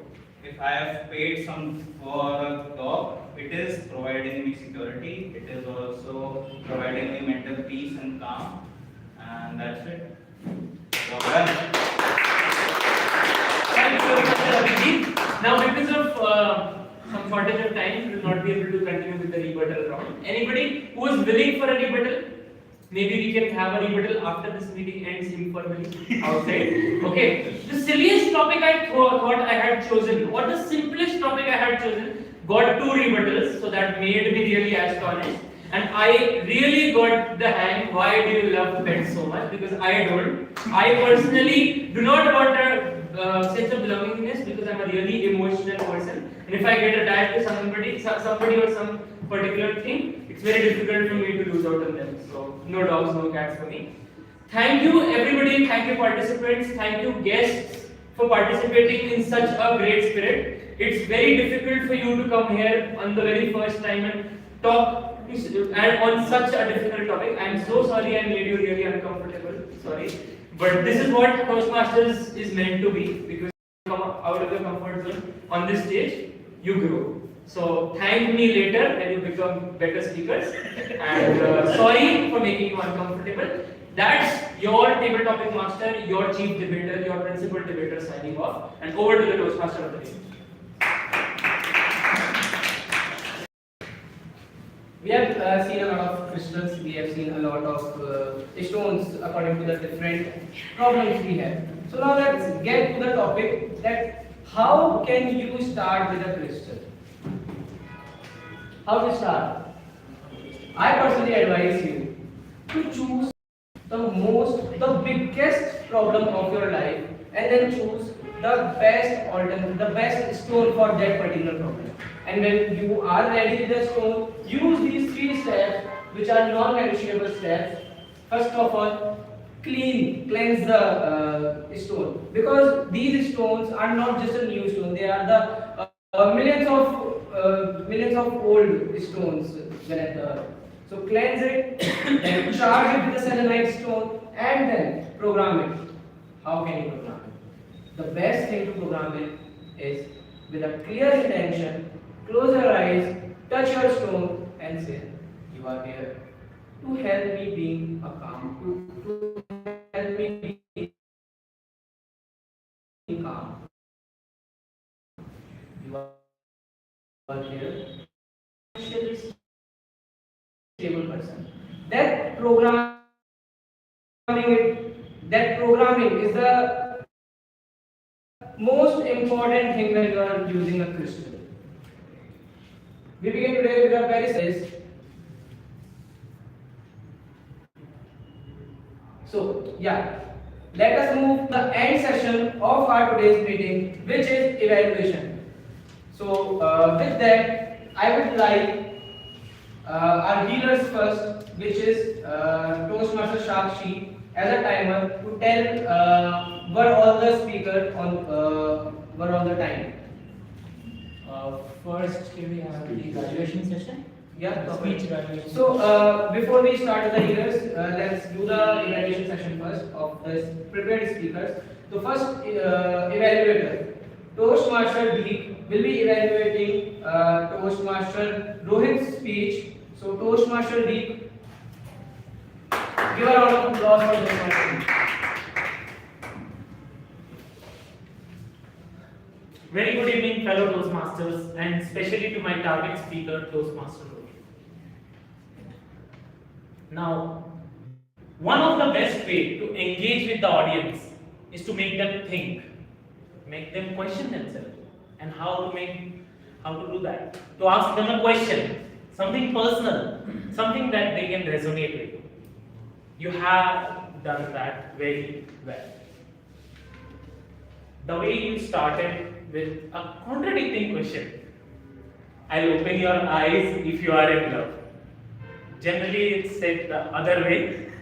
if I have paid some for a dog, it is providing me security. It is also providing me mental peace and calm, and that's it. Job done. Thank you very much, Abhijit. Now, because of some shortage of time, we will not be able to continue with the rebuttal round. Anybody who is willing for a rebuttal? Maybe we can have a rebuttal after this meeting ends informally outside. Okay. The silliest topic I thought I had chosen, or the simplest topic I had chosen, got 2 rebuttals, so that made me really astonished. And I really got the hang. Why do you love pets so much? Because I don't. I personally do not want a sense of belongingness because I'm a really emotional person. And if I get attached to somebody or some particular thing, it's very difficult for me to lose out on them. So no dogs, no cats for me. Thank you everybody, thank you participants, thank you guests for participating in such a great spirit. It's very difficult for you to come here on the very first time and talk and on such a difficult topic. I'm so sorry I made you really uncomfortable. Sorry. But this is what Toastmasters is meant to be, because you come out of the comfort zone on this stage, you grow. So thank me later when you become better speakers. And sorry for making you uncomfortable. That's your table topic master, your chief debater, your principal debater signing off. And over to the Toastmaster of the day. We have seen a lot of crystals, we have seen a lot of stones according to the different problems we have. So now let's get to the topic that how can you start with a crystal? How to start? I personally advise you to choose the biggest problem of your life and then choose the best alternative, the best stone for that particular problem. And when you are ready with the stone, use these 3 steps which are non-negotiable steps. First of all, cleanse the stone, because these stones are not just a new stone; they are the millions of old stones when at the earth. So cleanse it, then charge it with the selenite stone, and then program it. How can you program it? The best thing to program it is with a clear intention. Close your eyes, touch your stone, and say, "You are here to help me being a calm, to help me being calm. You are here, stable person." That programming is the most important thing when you are using a crystal. We begin today with a very serious. So, yeah, let us move to the end session of our today's meeting, which is evaluation. So, with that, I would like our healers first, which is Toastmaster Shakshi, as a timer to tell were all the speakers on were all the time. First, can we have the evaluation session? Yeah, speech evaluation. So before we start with the hearers, let's do the evaluation session first of the prepared speakers. The first evaluator, Toastmaster Deep, will be evaluating Toastmaster Rohit's speech. So Toastmaster Deep, give a round of applause for Toastmaster Deep. Very good evening, fellow Toastmasters, and especially to my target speaker, Toastmaster Rohit. Now, one of the best way to engage with the audience is to make them think, make them question themselves, and how to do that. To ask them a question, something personal, something that they can resonate with. You have done that very well. The way you started with a contradicting question. I'll open your eyes if you are in love. Generally, it's said the other way,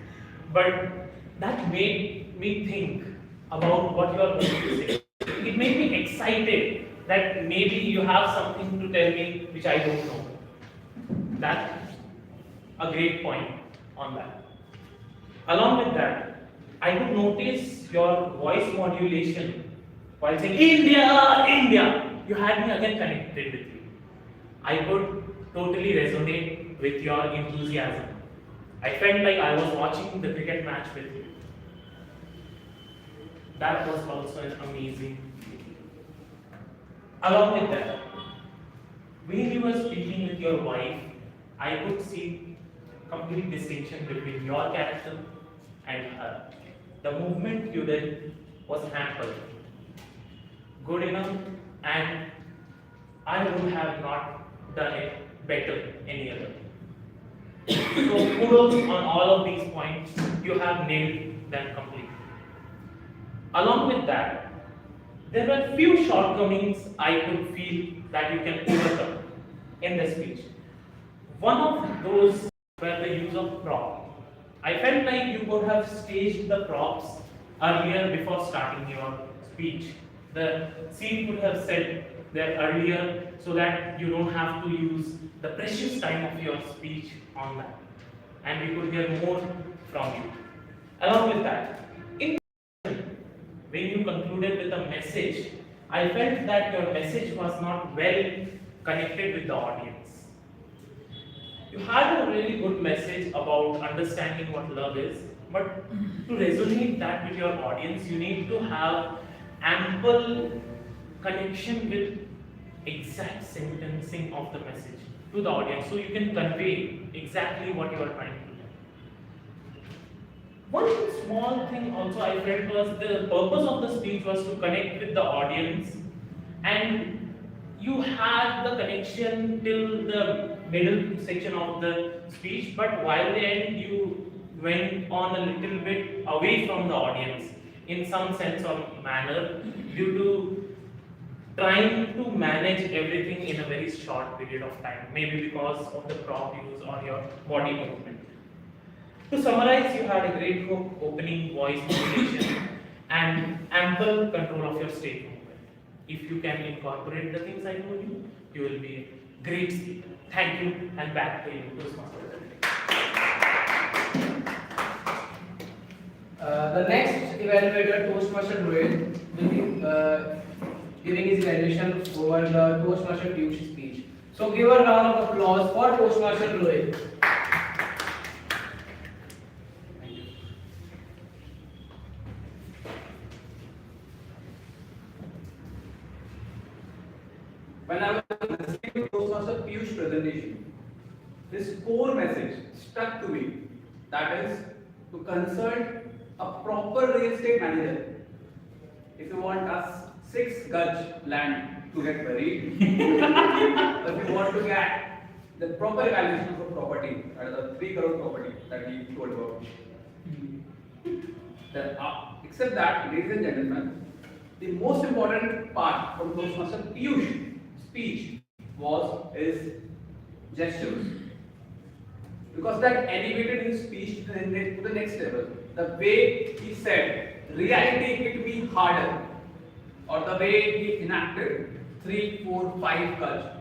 but that made me think about what you are going to say. It made me excited that maybe you have something to tell me which I don't know. That's a great point on that. Along with that, I could notice your voice modulation while saying India, India. You had me again connected with you. I could totally resonate with your enthusiasm. I felt like I was watching the cricket match with you. That was also an amazing feeling. Along with that, when you were speaking with your wife, I could see complete distinction between your character and her. The movement you did was ample, good enough, and I would have not done it better any other. So kudos on all of these points. You have nailed them completely. Along with that, there were few shortcomings I could feel that you can overcome in the speech. One of those were the use of prop. I felt like you could have staged the props earlier before starting your speech. The scene could have said there earlier so that you don't have to use the precious time of your speech on that. And we could hear more from you. Along with that, when you concluded with a message, I felt that your message was not well connected with the audience. You had a really good message about understanding what love is, but to resonate that with your audience, you need to have ample connection with exact sentencing of the message to the audience so you can convey exactly what you are trying to do. One small thing also I felt was the purpose of the speech was to connect with the audience, and you had the connection till the middle section of the speech, but while the end you went on a little bit away from the audience in some sense or manner due to trying to manage everything in a very short period of time, maybe because of the prop use or your body movement. To summarize, you had a great hook, opening, voice modulation, and ample control of your stage movement. If you can incorporate the things I told you, you will be a great speaker. Thank you, and back to you, Toastmaster. The next evaluator, Toastmaster Rohit, will be giving his evaluation over the Toastmaster Piyush speech. So give a round of applause for Toastmaster Rohit. When I was listening to Toastmaster Piyush's presentation, his core message stuck to me. That is to consult a proper real estate manager. If you want us 6 gaj land to get buried, if you want to get the proper evaluation of a property, that is the 3 crore property that he told about. Then, except that, ladies and gentlemen, the most important part from Toastmaster Piyush's speech was his gestures. Because that elevated his speech to the next level. The way he said, reality hit me harder, or the way he enacted 3, 4, 5 gaj,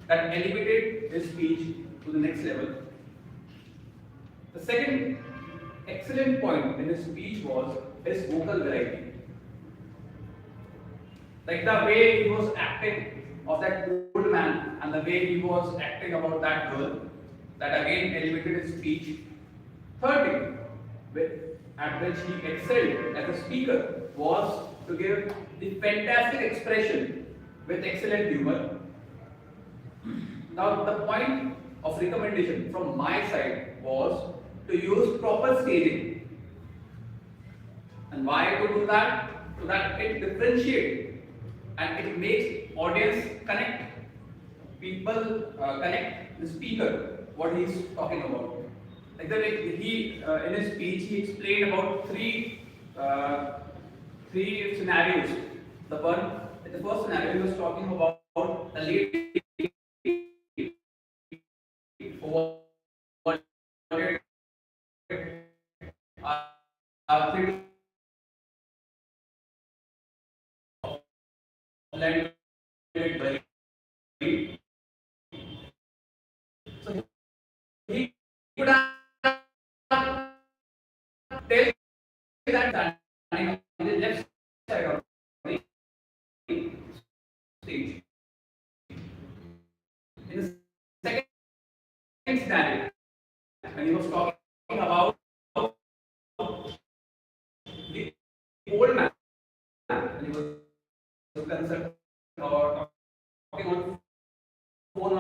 that elevated his speech to the next level. The second excellent point in his speech was his vocal variety. Like the way he was acting of that old man and the way he was acting about that girl, that again elevated his speech. Third thing, at which he excelled as a speaker, was to give the fantastic expression with excellent humor. Now, the point of recommendation from my side was to use proper staging. And why to do that? So that it differentiates and it makes audience connect. People connect the speaker, what he's talking about. Like the way he in his speech he explained about three scenarios. The first scenario he was talking about a lady who wanted 3 to very. So he could have tell that standing on the left side of the stage. In the second scenario, when he was talking about the old man, when he was concerned or talking on phone on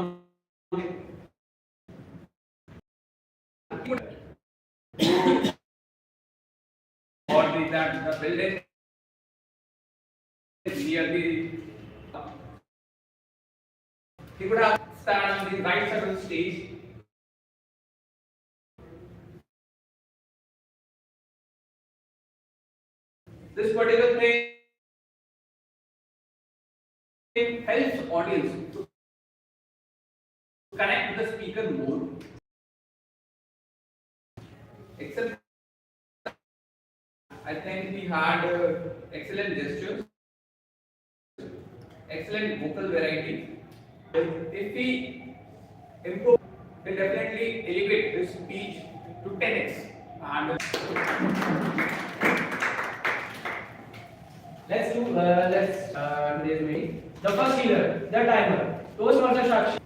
or the building near the he would have stand on the right side of the stage. This particular thing helps audience to connect with the speaker more. Except I think he had excellent gestures, excellent vocal variety. If he improve, he'll definitely elevate his speech to 10x. And let's today's meeting. The first leader, the timer. Toastmaster Shakshi.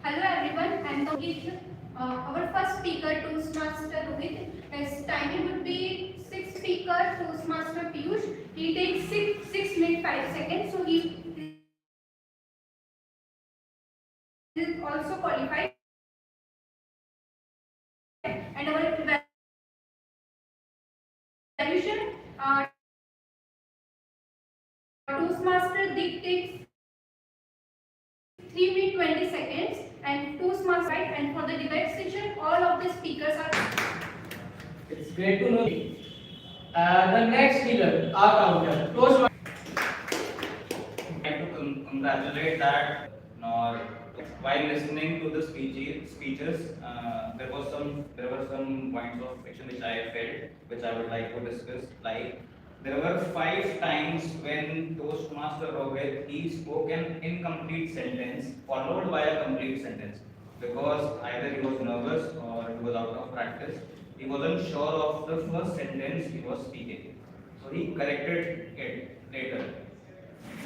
Hello everyone, I'm Rohit. Our first speaker, Toastmaster Rohit. His timing would be 6th speaker, Toastmaster Piyush. He takes 6 minutes 5 seconds, so he is also qualified. And our evaluation, Toastmaster dictates 3 minutes 20 seconds and Toastmaster right, and for the debate session all of the speakers are. It's great to know. The next leader, our counter. Toastmaster. I'd like to congratulate that nor while listening to the speeches, there were some points of friction which I felt, which I would like to discuss. Like there were 5 times when Toastmaster Rohit he spoke an incomplete sentence followed by a complete sentence because either he was nervous or he was out of practice. He wasn't sure of the first sentence he was speaking, so he corrected it later.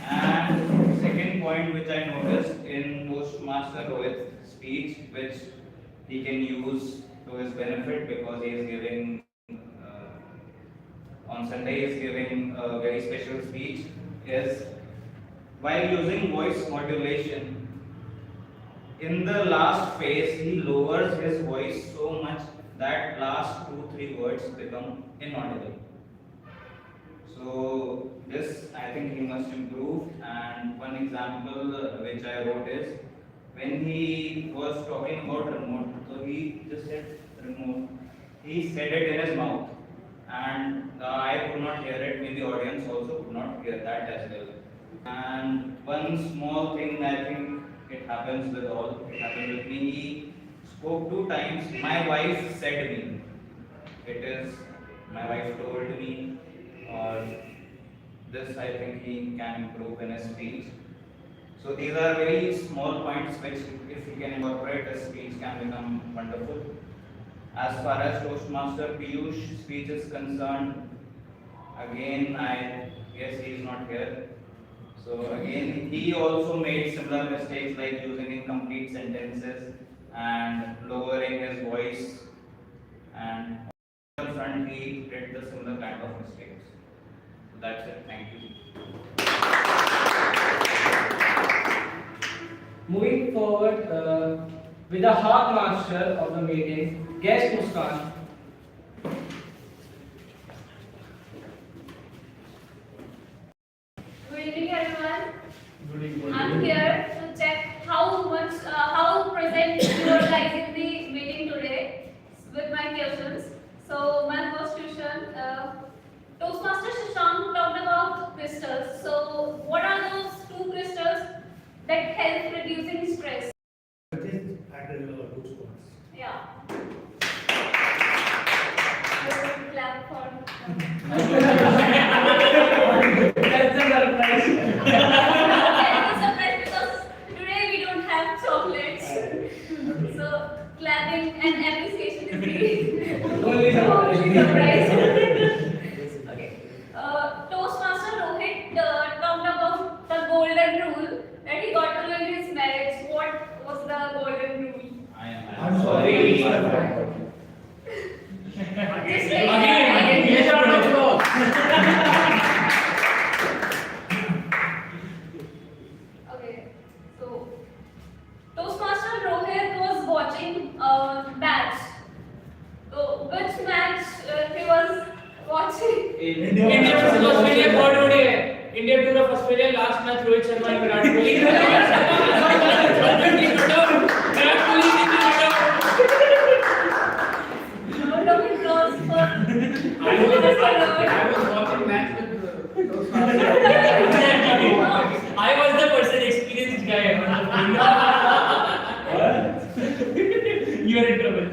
And second point which I noticed in Toastmaster Rohit's speech, which he can use to his benefit because he is giving on Sunday he is giving a very special speech, is while using voice modulation. In the last phase, he lowers his voice so much that last 2-3 words become inaudible. So this I think he must improve. And one example which I wrote is when he was talking about remote. So he just said remote. He said it in his mouth, and I could not hear it. Maybe audience also could not hear that as well. And one small thing I think it happens with all. It happened with me. He spoke 2 times. My wife said me. It is my wife told me, or this I think he can improve in his speech. So these are very small points which if he can incorporate, his speech can become wonderful. As far as Toastmaster Piyush speech is concerned, again I guess he is not here. So again he also made similar mistakes like using incomplete sentences and lowering his voice and front, he did the similar kind of mistakes. So that's it. Thank you. Moving forward with the heart master of the meeting, guest Muskan. Good evening, everyone. Good evening. I'm here to check how present you are guys in the meeting today with my questions. So my first question, Toastmaster Shashank talked about crystals. So what are those two crystals that help reducing stress? Yeah. Clap for. That's the surprise. Surprise because today we don't have chocolates. So clapping and appreciation is the Only surprise. Okay. Toastmaster Rohit talked about the golden rule that he got to know in his marriage. What was the golden rule? I'm sorry. Again, yes or no? Okay. So Toastmaster Rohit was watching match. So which match he was watching? India versus Australia third ODI. India to the Australia last match Rohit Sharma and Virat Kohli. Virat Kohli is in the Round of applause for I was watching match with Toastmasters. I was the person experienced guy. You are in trouble.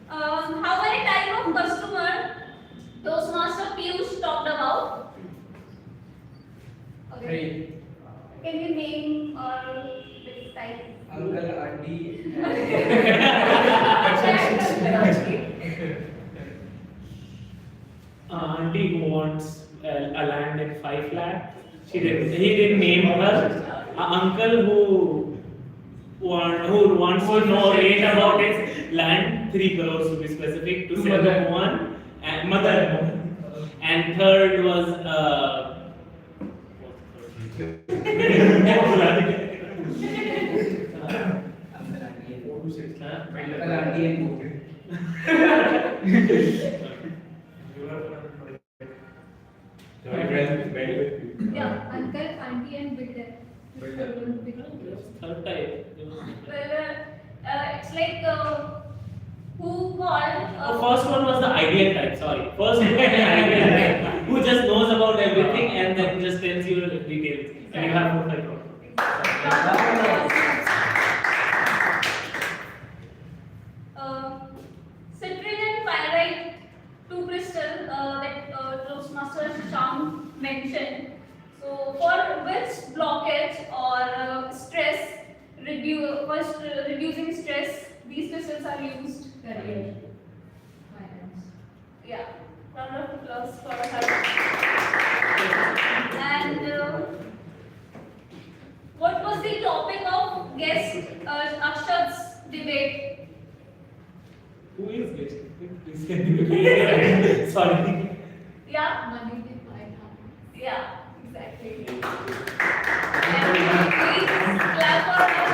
How many type of customer Toastmaster Piyush talked about? Okay. Can you name this type? Uncle, auntie. Auntie who wants a land at 5 lakh. He didn't name her. Uncle who wants to know rate about his land, 3 crores to be specific, to sell one, and mother. And third was Uncle, auntie and cook. Yeah, uncle, auntie, and builder. third type. Well, it's like who called? The first one was the ideal type, sorry. First one was the ideal type, who just knows about everything and then just tells you the details. And you have 4 5 crores. Citrine and pyrite, two crystals that Toastmaster Shashank mentioned. So, for which blockage or stress, reducing stress, these crystals are used? Career. Yeah. Round of applause for her. And what was the topic of guest Akshad's debate? Who is this? Sorry. Yeah. Money can buy happiness. Yeah, exactly. And please clap for her.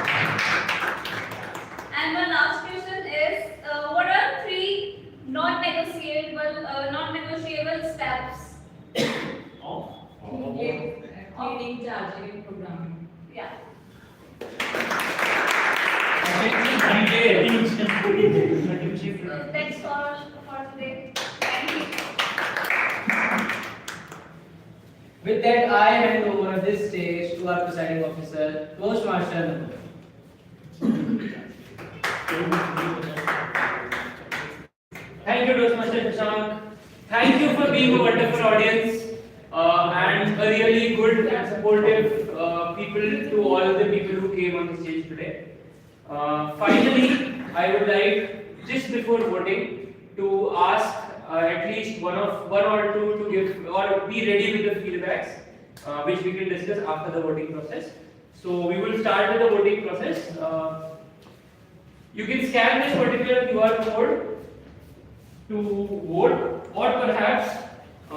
And my last question is, what are 3 non-negotiable steps? Cleaning, charging, and programming. Yeah. So that's all for today. Thank you. With that, I hand over this stage to our presiding officer, Toastmaster Namo. Thank you, Toastmaster Shashank. Thank you for being a wonderful audience and a really good and supportive people to all the people who came on the stage today. Finally, I would like, just before voting, to ask at least one or two to give or be ready with the feedbacks, which we can discuss after the voting process. So we will start with the voting process. You can scan this particular QR code to vote, or perhaps